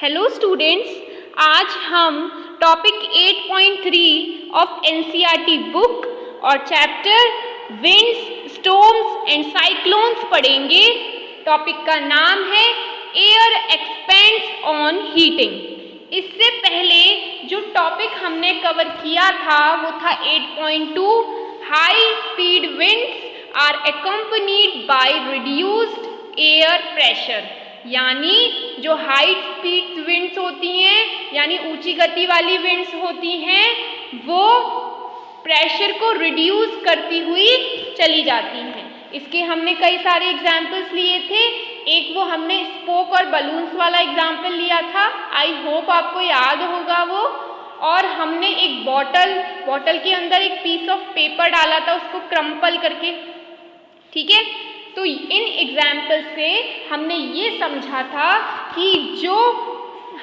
Hello students, आज हम topic 8.3 of NCERT book और chapter winds, storms and cyclones पढ़ेंगे। टॉपिक का नाम है एयर एक्सपेंड्स ऑन हीटिंग। इससे पहले जो टॉपिक हमने कवर किया था वो था 8.2 high speed winds are accompanied by reduced air pressure, यानी जो हाई स्पीड विंड्स होती हैं यानी ऊंची गति वाली विंड्स होती हैं वो प्रेशर को रिड्यूस करती हुई चली जाती हैं। इसके हमने कई सारे एग्जाम्पल्स लिए थे। एक वो हमने स्पोक और बलून्स वाला एग्जाम्पल लिया था, आई होप आपको याद होगा वो। और हमने एक बॉटल के अंदर एक पीस ऑफ पेपर डाला था उसको क्रम्पल करके, ठीक है। तो इन एग्जाम्पल से हमने ये समझा था कि जो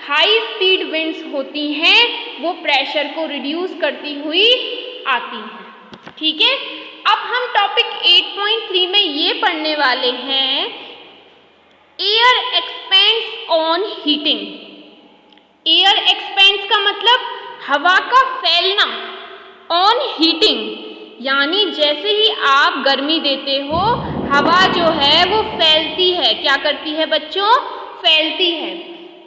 हाई स्पीड विंड्स होती हैं वो प्रेशर को रिड्यूस करती हुई आती हैं, ठीक है। अब हम टॉपिक 8.3 में ये पढ़ने वाले हैं air expands on heating. Air expends का मतलब हवा का फैलना, ऑन हीटिंग यानी जैसे ही आप गर्मी देते हो हवा जो है वो फैलती है। क्या करती है बच्चों? फैलती है।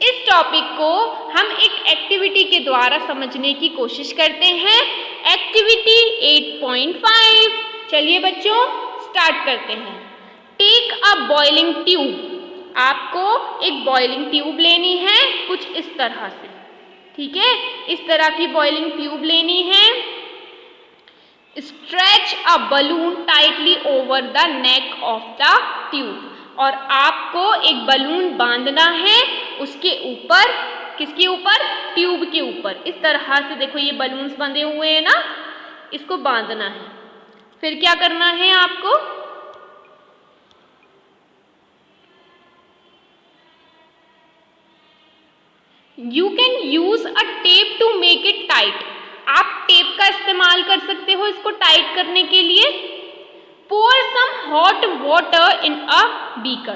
इस टॉपिक को हम एक एक्टिविटी के द्वारा समझने की कोशिश करते हैं। एक्टिविटी 8.5, चलिए बच्चों स्टार्ट करते हैं। Take a boiling tube. आपको एक बॉइलिंग ट्यूब लेनी है कुछ इस तरह से, ठीक है। इस तरह की बॉइलिंग ट्यूब लेनी है। Stretch a balloon tightly over the neck of the tube, और आपको एक बलून बांधना है उसके ऊपर। किसके ऊपर? ट्यूब के ऊपर। इस तरह से देखो ये बलून्स बंधे हुए हैं ना, इसको बांधना है। फिर क्या करना है आपको? You can use a tape to make it tight. आप टेप का इस्तेमाल कर सकते हो इसको टाइट करने के लिए। pour some hot water in a beaker।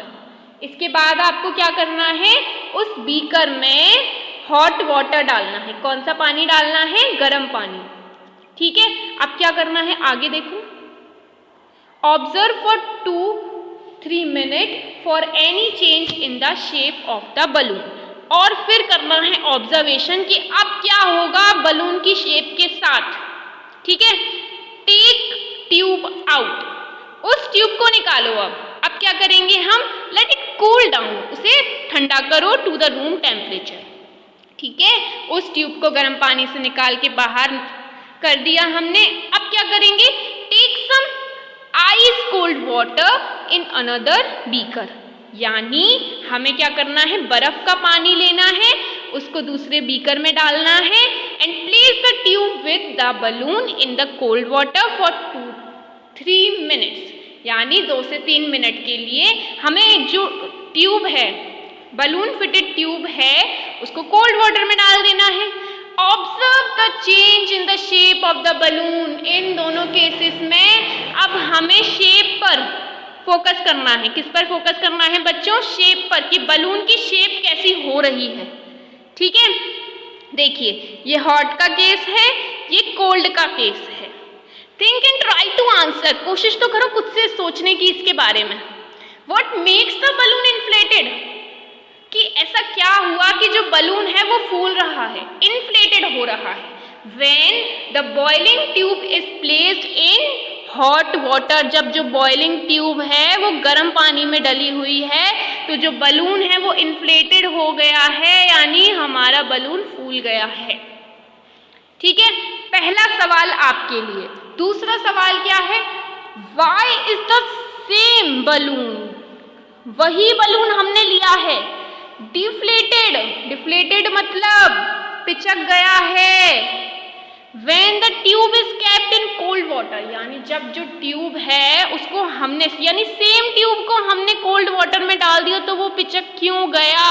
इसके बाद आपको क्या करना है? उस बीकर में हॉट वाटर डालना है। कौन सा पानी डालना है? गर्म पानी, ठीक है। अब क्या करना है आगे देखो। Observe for 2-3 minute for any change in the shape of the balloon. और फिर करना है ऑब्जर्वेशन कि अब क्या होगा बलून की शेप के साथ, ठीक है। Take tube out. उस ट्यूब को निकालो। अब क्या करेंगे हम? Let it cool down. उसे ठंडा करो टू द रूम टेम्परेचर, ठीक है। उस ट्यूब को गर्म पानी से निकाल के बाहर कर दिया हमने। अब क्या करेंगे? Take some ice cold water in another beaker, यानी हमें क्या करना है? बर्फ का पानी लेना है, उसको दूसरे बीकर में डालना है। And place the tube with the balloon in the cold water for 2-3 minutes, यानी 2 से 3 मिनट के लिए हमें जो ट्यूब है, बलून फिटेड ट्यूब है, उसको कोल्ड वाटर में डाल देना है। Observe the change in the shape of the balloon. इन दोनों केसेस में अब हमें शेप पर फोकस करना है। किस पर फोकस करना है बच्चों? शेप पर, कि बलून की शेप कैसी हो रही है, ठीक है। देखिए ये हॉट का केस है, ये कोल्ड का केस है। Think and try to answer. कोशिश तो करो खुद से सोचने की इसके बारे में। What makes the balloon inflated? कि ऐसा क्या हुआ कि जो बलून है वो फूल रहा है, इन्फ्लेटेड हो रहा है। When the boiling tube is placed in hot water, जब जो बॉइलिंग ट्यूब है वो गर्म पानी में डली हुई है तो जो बलून है वो इन्फ्लेटेड हो गया है, यानी हमारा बलून फूल गया है, ठीक है। पहला सवाल आपके लिए। दूसरा सवाल क्या है? Why is the same balloon, वही बलून हमने लिया है, डिफ्लेटेड। डिफ्लेटेड मतलब पिचक गया है। When the tube is kept in cold water, यानी जब जो ट्यूब है उसको हमने, यानी सेम ट्यूब को हमने कोल्ड वाटर में डाल दिया तो वो पिचक क्यों गया?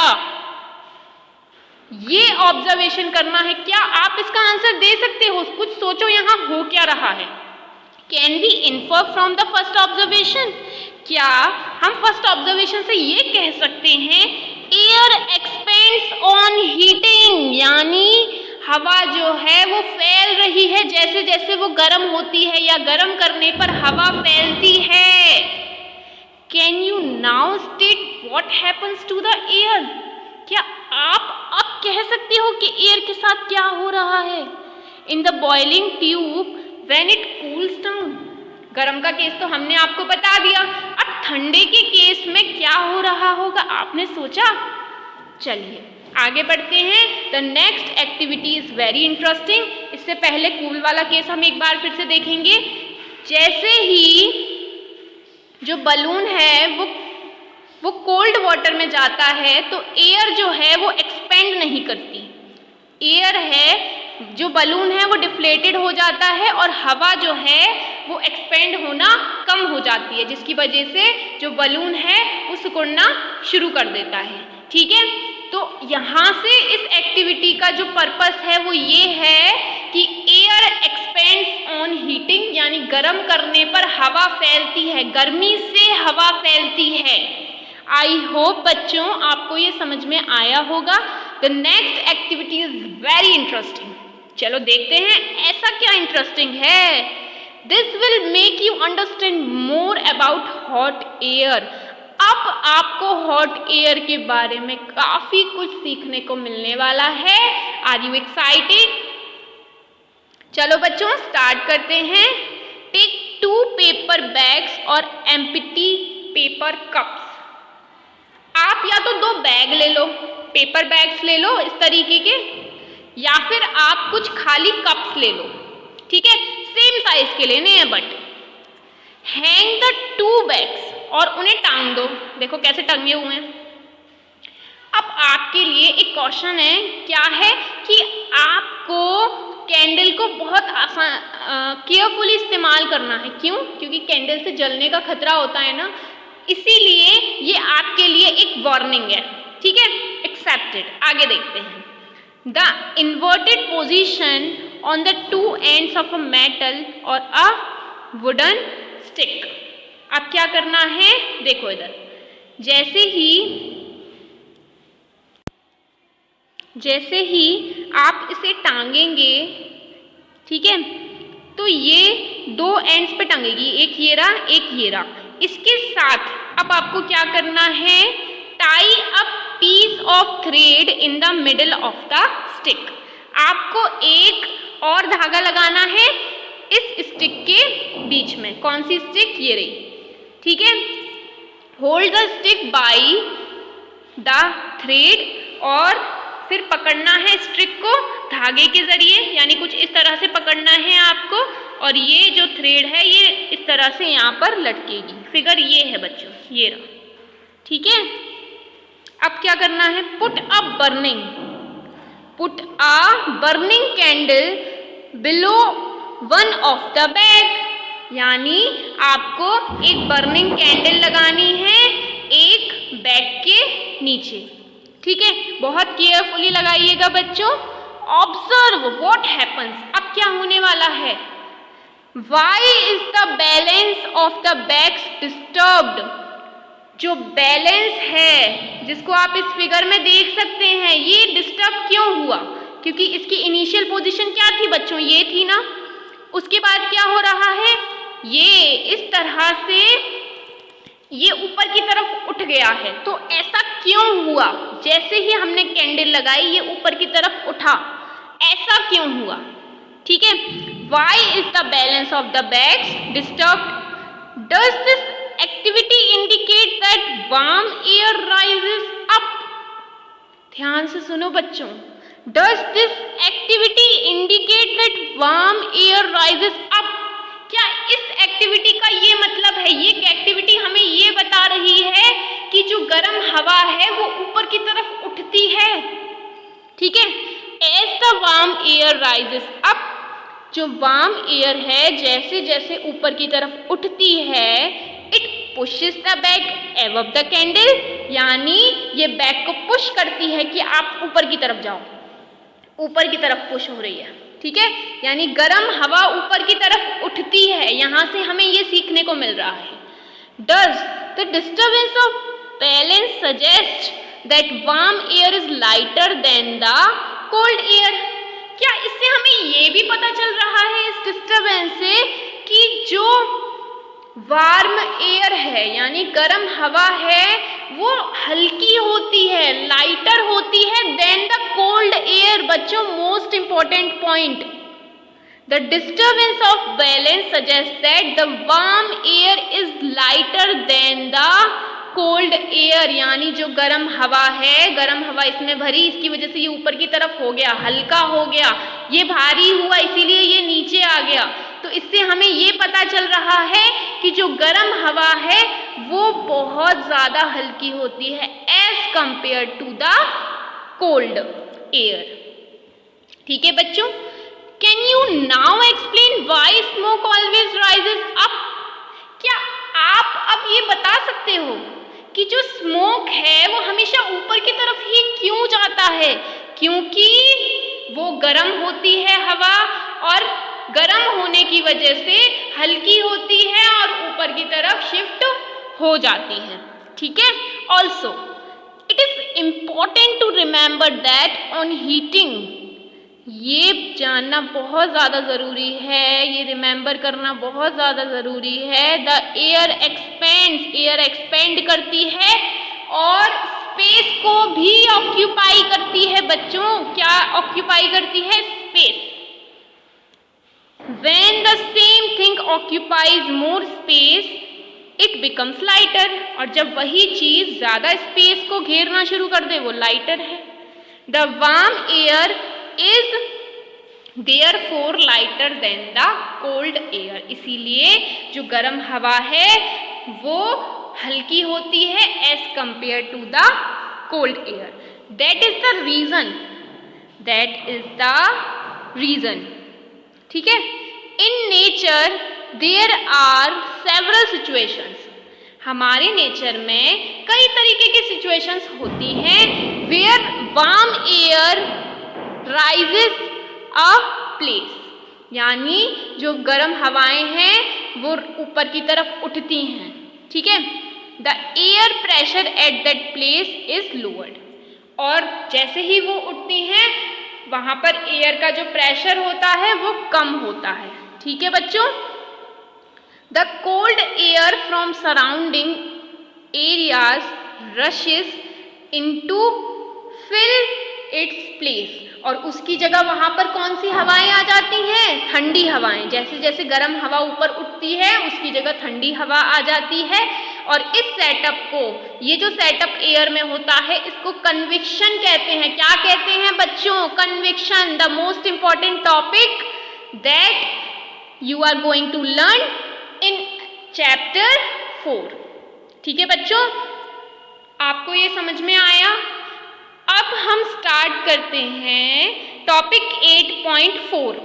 ये ऑब्जर्वेशन करना है। क्या आप इसका आंसर दे सकते हो? कुछ सोचो यहाँ हो क्या रहा है। Can we infer from the first observation? क्या हम फर्स्ट ऑब्जर्वेशन से ये कह सकते हैं एयर एक्सपेंड्स ऑन हवा जो है वो फैल रही है जैसे जैसे वो गर्म होती है या गर्म करने पर हवा फैलती है। Can you now state what happens to the air? क्या आप अब कह सकते हो कि एयर के साथ क्या हो रहा है? In the boiling tube when it cools down. गर्म का केस तो हमने आपको बता दिया, अब ठंडे के केस में क्या हो रहा होगा आपने सोचा? चलिए आगे बढ़ते हैं। The next activity is very interesting. इससे पहले कूल वाला केस हम एक बार फिर से देखेंगे। जैसे ही जो बलून है वो कोल्ड वाटर में जाता है तो एयर जो है वो एक्सपेंड नहीं करती। एयर है जो बलून है वो डिफ्लेटेड हो जाता है और हवा जो है वो एक्सपेंड होना कम हो जाती है, जिसकी वजह से जो बलून है वो सिकुड़ना शुरू कर देता है। ठीक है, तो यहाँ से इस एक्टिविटी का जो पर्पस है वो ये है कि एयर एक्सपेंड्स ऑन हीटिंग, यानी गर्म करने पर हवा फैलती है, गर्मी से हवा फैलती है। आई होप बच्चों आपको ये समझ में आया होगा। The next activity is very interesting. चलो देखते हैं ऐसा क्या इंटरेस्टिंग है। This will make you understand more about hot air. अब आपको हॉट एयर के बारे में काफी कुछ सीखने को मिलने वाला है। Are you excited? चलो बच्चों स्टार्ट करते हैं। टेक 2 पेपर बैग्स और एम्प्टी पेपर कप्स। आप या तो 2 बैग ले लो, पेपर बैग्स ले लो इस तरीके के, या फिर आप कुछ खाली कप्स ले लो। ठीक है, सेम साइज के लेने हैं बट। हैंग द 2 बैग्स और उन्हें टांग दो। देखो कैसे टंगे हुए हैं। अब आपके लिए एक क्वेश्चन है, क्या है कि आपको कैंडल को बहुत आसान केयरफुली इस्तेमाल करना है। क्यों? क्योंकि कैंडल से जलने का खतरा होता है ना, इसीलिए ये आपके लिए एक वार्निंग है। ठीक है, एक्सेप्टेड। आगे देखते हैं। The inverted position on the 2 ends of a metal और अ वुडन स्टिक। अब क्या करना है, देखो इधर। जैसे ही आप इसे टांगेंगे, ठीक है, तो ये 2 एंड्स पे टंगेगी, एक ये रहा एक ये रहा। इसके साथ अब आपको क्या करना है, tie a piece of thread in the middle of the stick. आपको एक और धागा लगाना है इस स्टिक के बीच में। कौन सी स्टिक? ये रही। ठीक है, hold the stick by the thread और फिर पकड़ना है स्टिक को धागे के जरिए, यानी कुछ इस तरह से पकड़ना है आपको, और ये जो थ्रेड है ये इस तरह से यहाँ पर लटकेगी। फिगर ये है बच्चों, ये रहा। ठीक है, अब क्या करना है, put a burning candle below one of the bag. यानी आपको एक बर्निंग कैंडल लगानी है एक बैग के नीचे। ठीक है, बहुत केयरफुली लगाइएगा बच्चों। Observe what happens. अब क्या होने वाला है, why is the balance of the bags disturbed. जो बैलेंस है जिसको आप इस फिगर में देख सकते हैं, ये डिस्टर्ब क्यों हुआ? क्योंकि इसकी इनिशियल पोजीशन क्या थी बच्चों, ये थी ना। उसके बाद क्या हो रहा है, ये इस तरह से ये ऊपर की तरफ उठ गया है। तो ऐसा क्यों हुआ? जैसे ही हमने कैंडल लगाई ये ऊपर की तरफ उठा, ऐसा क्यों हुआ? ठीक है, why is the balance of the bags disturbed? Does this activity indicate that warm air rises up? ध्यान से सुनो बच्चों। Does this activity indicate that warm air rises up? क्या इस एक्टिविटी का ये मतलब है, ये एक्टिविटी हमें ये बता रही है कि जो गर्म हवा है वो ऊपर की तरफ उठती है? ठीक है, as the warm air rises up, जो वार्म एयर है जैसे जैसे ऊपर की तरफ उठती है, it pushes the bag above the candle, यानी ये बैग को पुश करती है कि आप ऊपर की तरफ जाओ, ऊपर की तरफ पुश हो रही है। ठीक है, यानी गर्म हवा ऊपर की तरफ उठती है। यहाँ से हमें ये सीखने को मिल रहा है। Does the disturbance of balance suggest that warm air is lighter than the cold air? क्या इससे हमें ये भी पता चल रहा है इस डिस्टर्बेंस से कि जो वार्म एयर है यानी गर्म हवा है वो हल्की होती है, लाइटर होती है देन द कोल्ड एयर। बच्चों most important point, the disturbance of balance suggest that the warm air is lighter than the cold air, यानी जो गर्म हवा है, गर्म हवा इसमें भरी, इसकी वजह से ये ऊपर की तरफ हो गया, हल्का हो गया, ये भारी हुआ इसीलिए ये नीचे आ गया। तो इससे हमें ये पता चल रहा है कि जो गर्म हवा है वो बहुत ज़्यादा हल्की होती है as compare to the cold air. ठीक है बच्चों, can you now explain why smoke always rises up? क्या आप अब ये बता सकते हो कि जो स्मोक है वो हमेशा ऊपर की तरफ ही क्यों जाता है? क्योंकि वो गर्म होती है हवा और गर्म होने की वजह से हल्की होती है और ऊपर की तरफ शिफ्ट हो जाती है। ठीक है, also it is important to remember that on heating, ये जानना बहुत ज़्यादा ज़रूरी है, ये रिमेंबर करना बहुत ज़्यादा ज़रूरी है। The air expends, air expand करती है और स्पेस को भी ऑक्यूपाई करती है। बच्चों क्या ऑक्यूपाई करती है? Space. When the same thing occupies more space, it becomes lighter, और जब वही चीज ज्यादा स्पेस को घेरना शुरू कर दे वो लाइटर है। The warm air is therefore lighter than the cold air, इसीलिए जो गर्म हवा है वो हल्की होती है as compared to the cold air. That is the reason, that is the reason. ठीक है, in nature there are several situations, हमारे नेचर में कई तरीके की सिचुएशंस होती हैं where warm air rises a place, यानी जो गर्म हवाएं हैं वो ऊपर की तरफ उठती हैं। ठीक है, the air pressure at that place is lowered, और जैसे ही वो उठती हैं वहां पर एयर का जो प्रेशर होता है वो कम होता है। ठीक है बच्चों, the cold air from surrounding areas rashes into fill its place, और उसकी जगह वहां पर कौन सी हवाएं आ जाती हैं? ठंडी हवाएं। जैसे जैसे गर्म हवा ऊपर उठती है उसकी जगह ठंडी हवा आ जाती है, और इस सेटअप को, ये जो सेटअप एयर में होता है इसको कन्विक्शन कहते हैं। क्या कहते हैं बच्चों? Convection, the most important topic that you are going to learn in chapter 4। ठीक है बच्चों, आपको ये समझ में आया? अब हम स्टार्ट करते हैं टॉपिक 8.4।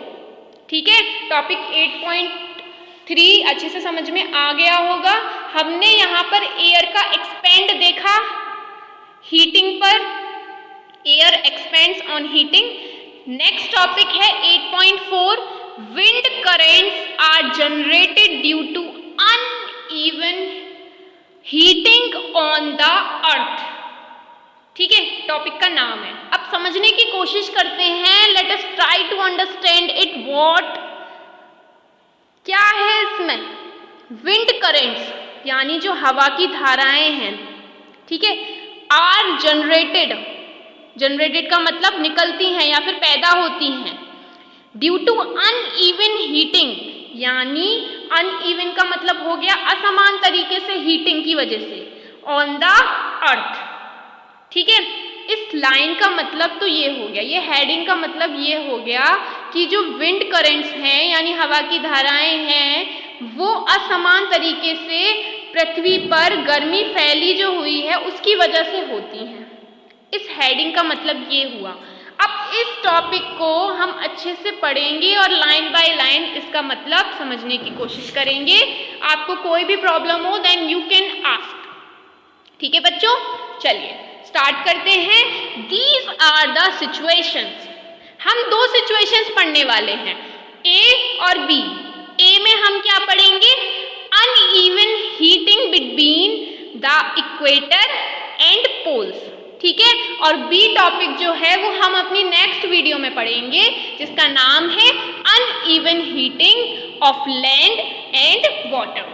ठीक है, टॉपिक 8.3 अच्छे से समझ में आ गया होगा। हमने यहाँ पर एयर का एक्सपेंड देखा हीटिंग पर, air expands on heating. Next topic है 8.4, wind currents are generated due to uneven heating on the earth. ठीक है, टॉपिक का नाम है। अब समझने की कोशिश करते हैं, let us try to understand it. What, क्या है इसमें? विंड करेंट्स यानी जो हवा की धाराएं हैं, ठीक है, आर जनरेटेड, जनरेटेड का मतलब निकलती हैं या फिर पैदा होती हैं, ड्यू टू अनइवन हीटिंग, यानी अनइवन का मतलब हो गया असमान तरीके से हीटिंग की वजह से, ऑन द अर्थ। ठीक है, इस लाइन का मतलब तो ये हो गया, ये हेडिंग का मतलब ये हो गया कि जो विंड करेंट्स हैं यानी हवा की धाराएं हैं वो असमान तरीके से पृथ्वी पर गर्मी फैली जो हुई है उसकी वजह से होती हैं। इस हेडिंग का मतलब ये हुआ। अब इस टॉपिक को हम अच्छे से पढ़ेंगे और लाइन बाय लाइन इसका मतलब समझने की कोशिश करेंगे। आपको कोई भी प्रॉब्लम हो देन यू कैन आस्क। ठीक है बच्चों, चलिए स्टार्ट करते हैं। दीज आर द सिचुएशंस, हम दो सिचुएशंस पढ़ने वाले हैं, ए और बी। ए में हम क्या पढ़ेंगे? Uneven heating between the equator and poles. ठीक है, और बी टॉपिक जो है वो हम अपनी नेक्स्ट वीडियो में पढ़ेंगे, जिसका नाम है uneven heating of land and water.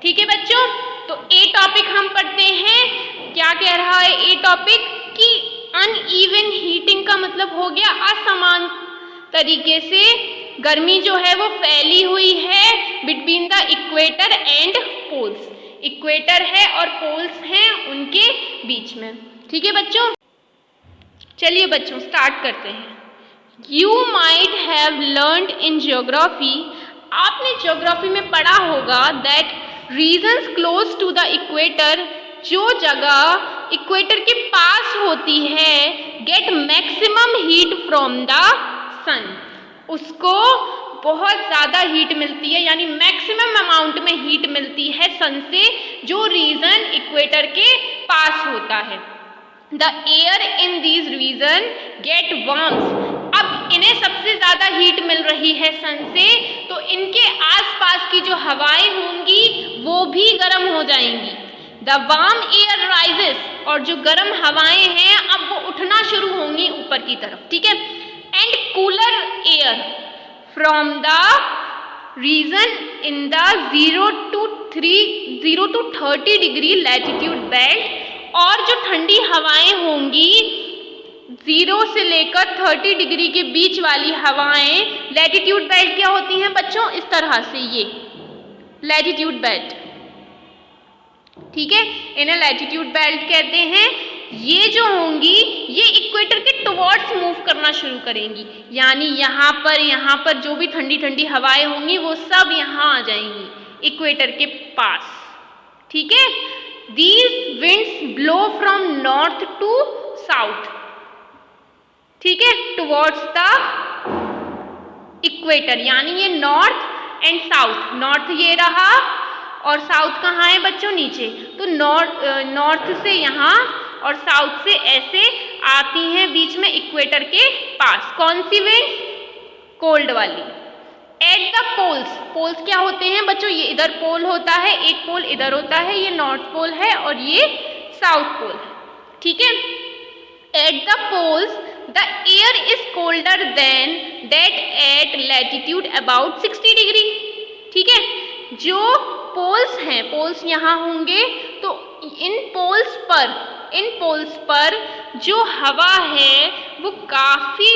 ठीक है बच्चों, तो ए टॉपिक हम पढ़ते हैं। क्या कह रहा है ए टॉपिक कि अनइवन हीटिंग का मतलब हो गया असमान तरीके से गर्मी जो है वो फैली हुई है between the equator and poles. Equator है और पोल्स हैं उनके बीच में। ठीक है बच्चों, चलिए बच्चों स्टार्ट करते हैं। You might have learned in geography, आपने ज्योग्राफी में पढ़ा होगा that regions close to the equator, जो जगह इक्वेटर के पास होती है, get maximum heat from the sun, उसको बहुत ज़्यादा हीट मिलती है, यानी मैक्सिमम अमाउंट में हीट मिलती है सन से, जो रीजन इक्वेटर के पास होता है। The air in these region get warms, अब इन्हें सबसे ज़्यादा हीट मिल रही है सन से, तो इनके आसपास की जो हवाएं होंगी वो भी गर्म हो जाएंगी। द वार्म एयर राइजेस, और जो गर्म हवाएं हैं अब वो उठना शुरू होंगी ऊपर की तरफ। ठीक है, and cooler air from the region in the 0 to 30 degree latitude belt, और जो ठंडी हवाएं होंगी 0 से लेकर 30 डिग्री के बीच वाली हवाएं, लैटिट्यूड बेल्ट क्या होती हैं बच्चों, इस तरह से ये लैटिट्यूड बेल्ट। ठीक है, इन्हें लैटिट्यूड बेल्ट कहते हैं। ये जो होंगी ये इक्वेटर के टुवर्ड्स मूव करना शुरू करेंगी, यानी यहाँ पर जो भी ठंडी ठंडी हवाएं होंगी वो सब यहाँ आ जाएंगी इक्वेटर के पास। ठीक है, these winds blow from north to south, ठीक है, टुवर्ड्स द इक्वेटर, यानी ये नॉर्थ एंड साउथ, नॉर्थ ये रहा और साउथ कहाँ है बच्चों, नीचे, तो नॉर्थ से यहाँ और साउथ से ऐसे आती हैं बीच में इक्वेटर के पास। कौन सी विंड्स, कोल्ड वाली। एट द पोल्स, पोल्स क्या होते हैं बच्चों, ये इधर पोल होता है, एक पोल इधर होता है, ये नॉर्थ पोल है और ये साउथ पोल है। ठीक है, at the poles the air is colder than that at latitude about 60 degree. ठीक है, जो पोल्स हैं, पोल्स यहाँ होंगे, तो इन पोल्स पर जो हवा है वो काफी,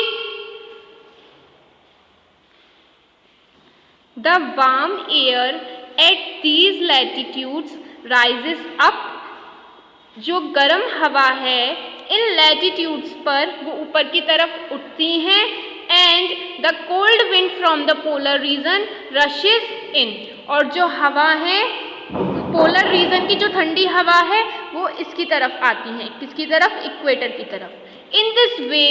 the warm air at these latitudes rises up, जो गर्म हवा है इन लैटिट्यूड्स पर वो ऊपर की तरफ उठती हैं, and the cold wind from the polar region rushes in, और जो हवा है पोलर रीजन की जो ठंडी हवा है वो इसकी तरफ आती है, किसकी तरफ, इक्वेटर की तरफ। In this way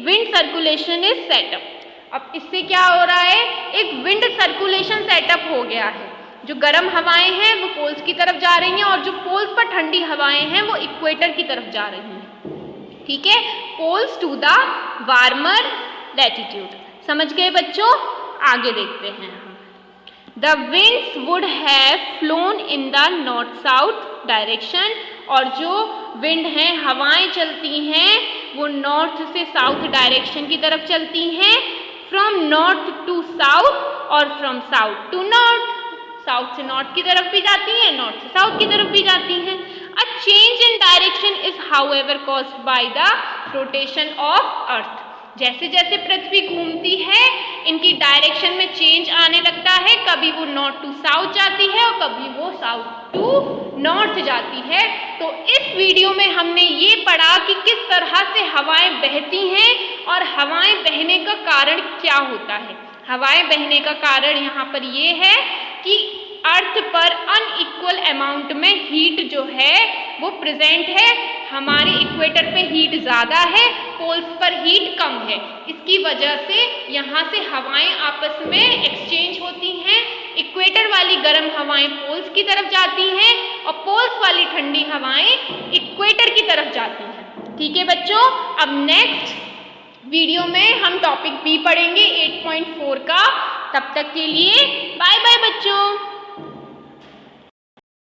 wind circulation is setup, अब इससे क्या हो रहा है, एक विंड सर्कुलेशन सेटअप हो गया है, जो गर्म हवाएं हैं वो पोल्स की तरफ जा रही हैं और जो पोल्स पर ठंडी हवाएं हैं वो इक्वेटर की तरफ जा रही हैं। ठीक है, poles to the warmer latitude. समझ गए बच्चों, आगे देखते हैं हम। The winds would have flown in the north south direction, और जो विंड हैं, हवाएं चलती हैं वो नॉर्थ से साउथ डायरेक्शन की तरफ चलती हैं, फ्रॉम नॉर्थ टू साउथ और from south to north, south से नॉर्थ की तरफ भी जाती हैं, नॉर्थ से साउथ की तरफ भी जाती हैं। A change in direction is however caused by the rotation of earth, जैसे जैसे पृथ्वी घूमती है इनकी डायरेक्शन में चेंज आने लगता है, कभी वो नॉर्थ टू साउथ जाती है और कभी वो साउथ टू नॉर्थ जाती है। तो इस वीडियो में हमने ये पढ़ा कि किस तरह से हवाएं बहती हैं और हवाएं बहने का कारण क्या होता है। हवाएं बहने का कारण यहाँ पर ये है कि अर्थ पर अनइक्वल अमाउंट में हीट जो है वो प्रेजेंट है, हमारे इक्वेटर पे हीट ज़्यादा है, पोल्स पर हीट कम है, इसकी वजह से यहाँ से हवाएं आपस में एक्सचेंज होती हैं, इक्वेटर वाली गर्म हवाएं पोल्स की तरफ जाती हैं और पोल्स वाली ठंडी हवाएं इक्वेटर की तरफ जाती हैं। ठीक है बच्चों, अब नेक्स्ट वीडियो में हम टॉपिक बी पढ़ेंगे 8.4 का। तब तक के लिए बाय बाय बच्चों।